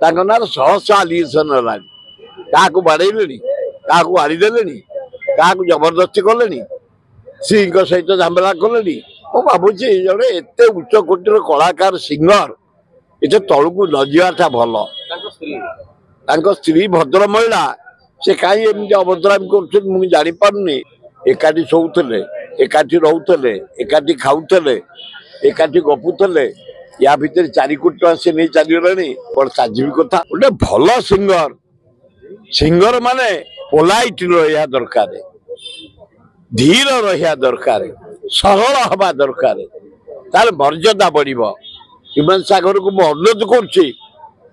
नार शह शह आलिगेसन है क्या बाड़े क्या आड़ीदे क्या जबरदस्ती कले सिंह सहित झमेला कले भावुची जड़े एत उच्च कोटर कलाकार सिंगर ये तलू न जाटा भल स्त्री भद्र महिला से कहीं अभद्रामी कर जापारे एकाठी शोले एकाठी रोते एकाठी खाऊले एकाठी गपुले या भितर 4 कोटी टका से नहीं चलीगले बड़ साजिबी कथा गोटे भल सिंगर सिंगर माने पोलाइट रहा दरकार धीर रहा दरकार सरल हवा दरकार तार मर्यादा बढ़ हिमांशु सागर को मुझे अनुरोध करुच्ची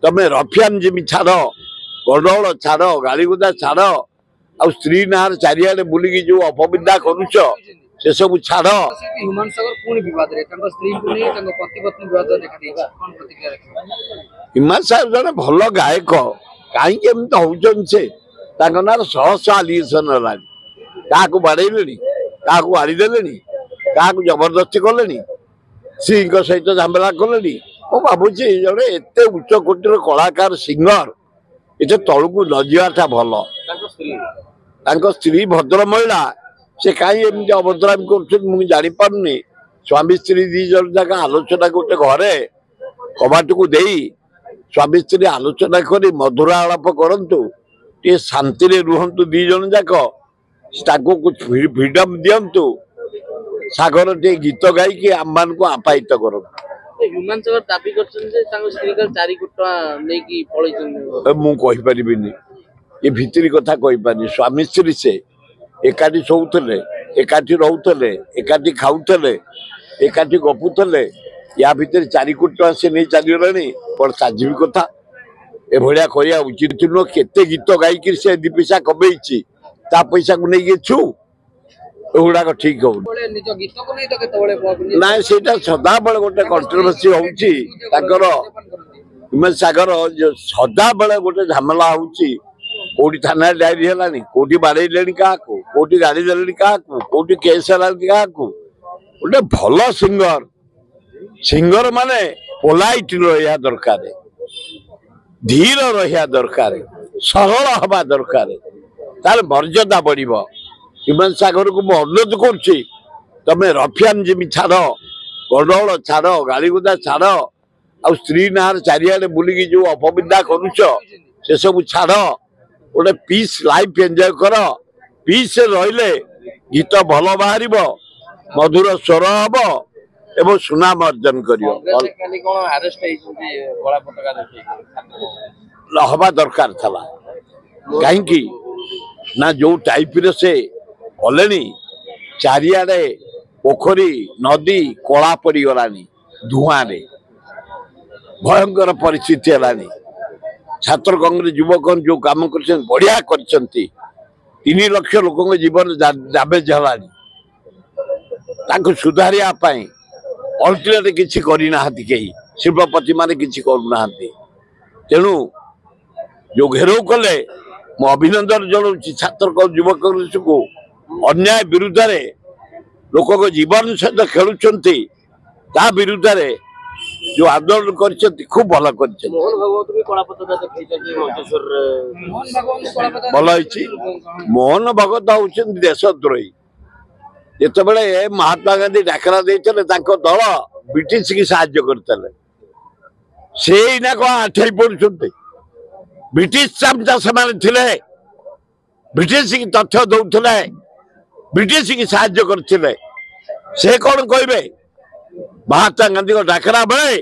तमें रफियान जिमी छाड़ गंडगोल छाड़ गाड़ीगुदा छाड़ आ स्त्री ना चारिड़े बुलिकी जो अपविद्या करुच से सब छाड़ हिमांशु सागर जन भल गायक कहीं हूँ से नार शह शह आलिगेसन है क्या बाड़े क्या आड़ीदे क्या जबरदस्ती कले सिंह सहित झमेला कले भावुची जड़े एत उच्च कोटर कलाकार सिंगर ये तलू न जाटा भल स्त्री भद्र महिला से कहीं अभद्रामी कर जापारे स्वामी स्त्री 2 जन जाक आलोचना गोटे घरे कबाट को दे स्वामी स्त्री आलोचना कर मधुर आलाप करूँ टे शांति रुहतु 2 जन जाक कुछ फ्रीडम दिंतु सागर टे गीत गायकी आम मान को आपायित कर मुझे ये भितरी कथा कहीपरि स्वामी स्त्री से एकाठी शोले एकाठी रोते एकाठी खाऊले एकाठी गपुले या भितर 4 कोटी टका से नहीं चलीगले बड़ साजिबी कथा एभलिया करिया उचित नुह केते गीत गायकी से 2 पैसा कमई ता पैसा को नहीं छु एगुड़ाक ठीक हो ना से सदा बेले गोटे कंट्रोवर्सी होउची हिमांशु सागर जो सदा बेले गोटे झमेला होउची कोटी थाना डायरी है कोटी बाड़े क्या कोटी गाड़ी दे क्या कोटी केस क्या गोटे भल सिंगर सिंगर माने पोलाइट रहा दरकार धीर रहा दरकार सरल हवा दरकार तार मर्यादा बढ़ हिमांशु सागर को मुझे अनुरोध करुच्ची तमें रफियान जिमी छाड़ गंडगोल छाड़ गाड़ीगुदा छाड़ आ स्त्री ना चारिड़े बुलिकी जो अपविद्या करुच से सब छाड़ गोटे पीस लाइफ एंजॉय कर पीस रहिले गीत भल बाहर मधुर स्वर हम एवं सुनाम अर्जन कर हवा दरकार था कहीं ना जो टाइप से कले चारिड़े पोखरी नदी कला पड़गलानी धुआं भयंकर परिस्थिति है छात्र कांग्रेस युवक जो काम कर बढ़िया कर 3 लाख लोक जीवन दावेज है सुधारिया अल्टरनेट किसी करना कहीं शिल्पपति माने किसी करूना तेणु जो घेराव कले मु अभिनंदन जनाऊँ छात्र युवक कांग्रेस को अन्याय विरुद्ध लोक जीवन सहित खेलुंट ता विरुद्ध जो आंदोलन कर खूब भल कर मोहन भगत हूँ देशद्रोही जिते महात्मा गांधी डाकरा देते दल ब्रिटिश की साहाय्य करते से कौन आठई पड़ुंट ब्रिटिश चामचा से ब्रिटिश की तथ्य दौले ब्रिटिश की साहाय्य करते से कौन कहे महात्मा गांधी को डाकरा बेले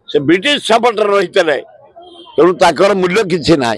से ब्रिटिश सपोर्टर रही तेणु मूल्य किसी ना।